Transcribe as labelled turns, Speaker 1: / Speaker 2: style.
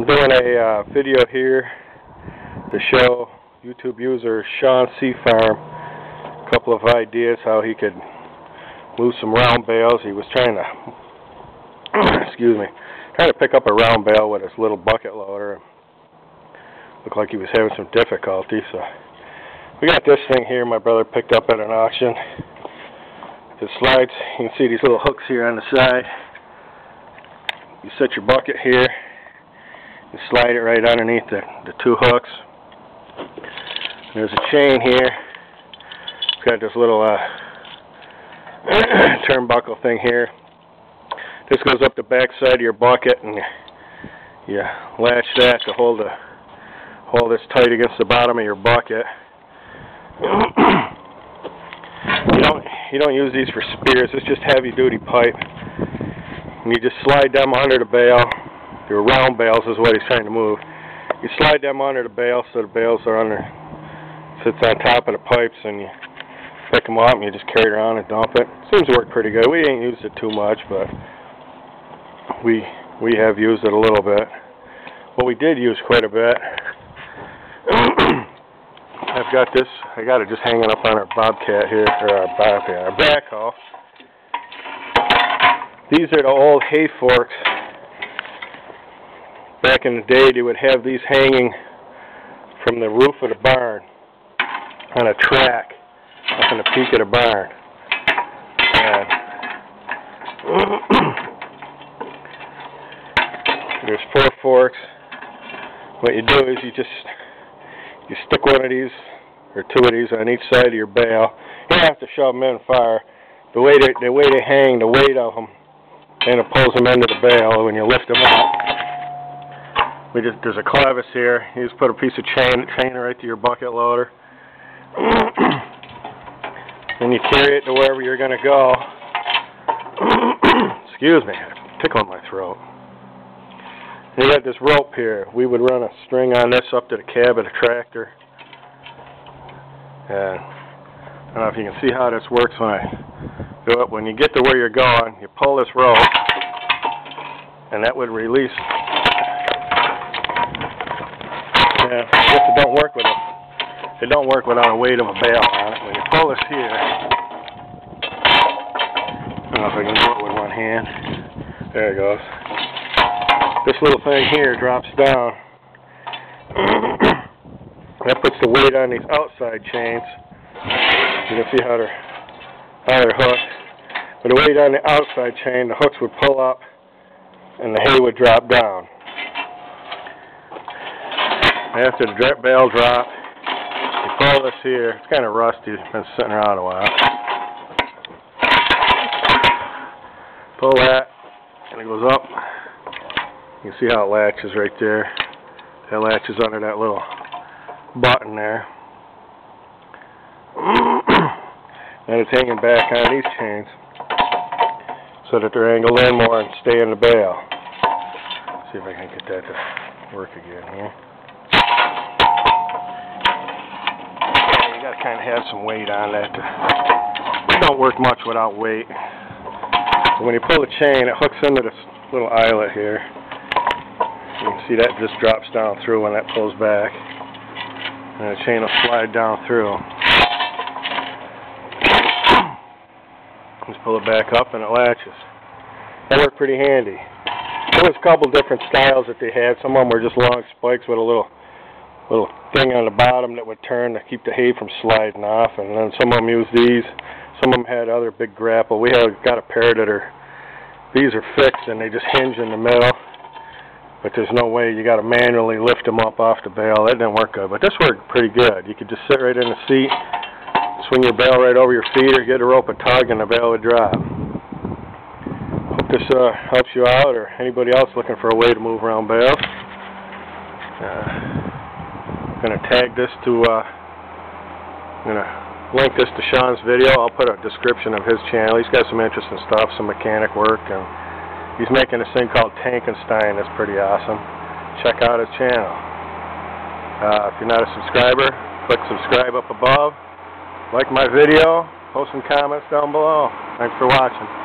Speaker 1: I'm doing a video here to show YouTube user ShawnCFarm a couple of ideas how he could move some round bales. He was trying to, trying to pick up a round bale with his little bucket loader. Looked like he was having some difficulty, so we got this thing here my brother picked up at an auction. It slides. You can see these little hooks here on the side. You set your bucket here. You slide it right underneath the two hooks. There's a chain here. It's got this little turnbuckle thing here. This goes up the back side of your bucket, and you latch that to hold this tight against the bottom of your bucket. You don't use these for spears. It's just heavy duty pipe. And you just slide them under the bale. Your round bales is what he's trying to move. You slide them under the bale so the bales are sits on top of the pipes, and you pick them up and you just carry it around and dump it. Seems to work pretty good. We ain't used it too much, but we have used it a little bit. What we did use quite a bit. I've got this. I got it just hanging up on our bobcat here, or our backhoe. These are the old hay forks. Back in the day, they would have these hanging from the roof of the barn on a track up in the peak of the barn. And there's 4 forks. What you do is you stick one of these or 2 of these on each side of your bale. You don't have to shove them in fire. The way they hang, the weight of them, and it pulls them into the bale when you lift them up. There's a clevis here. You just put a piece of chain right to your bucket loader. Then you carry it to wherever you're going to go. Excuse me, tickling my throat. And you got this rope here. We would run a string on this up to the cab of the tractor. And I don't know if you can see how this works when I do it. When you get to where you're going, you pull this rope, and that would release. Yeah, I guess it don't work without a weight of a bale on it. When you pull this here, I don't know if I can do it with one hand. There it goes. This little thing here drops down. That puts the weight on these outside chains. You can see how they're hooked. With the weight on the outside chain, the hooks would pull up, and the hay would drop down. After the bale drop, you pull this here. It's kind of rusty. It's been sitting around a while. Pull that, and it goes up. You can see how it latches right there. That latches under that little button there. And it's hanging back on these chains so that they're angled in more and stay in the bale. See if I can get that to work again here. Yeah, you got to kind of have some weight on that. It don't work much without weight. But when you pull the chain, it hooks into this little eyelet here. You can see that just drops down through when that pulls back. And the chain will slide down through. Just pull it back up and it latches. That worked pretty handy. There was a couple different styles that they had. Some of them were just long spikes with a little thing on the bottom that would turn to keep the hay from sliding off. And then some of them used these. Some of them had other big grapple. We got a pair that these are fixed and they just hinge in the middle. But there's no way. You got to manually lift them up off the bale. That didn't work good, but this worked pretty good. You could just sit right in the seat, swing your bale right over your feet, or get a rope and tug, and the bale would drop. Hope this helps you out, or anybody else looking for a way to move around bales. I'm going to tag this to. I'm going to link this to Sean's video. I'll put a description of his channel. He's got some interesting stuff, some mechanic work, and he's making this thing called Tankenstein. That's pretty awesome. Check out his channel. If you're not a subscriber, click subscribe up above. Like my video. Post some comments down below. Thanks for watching.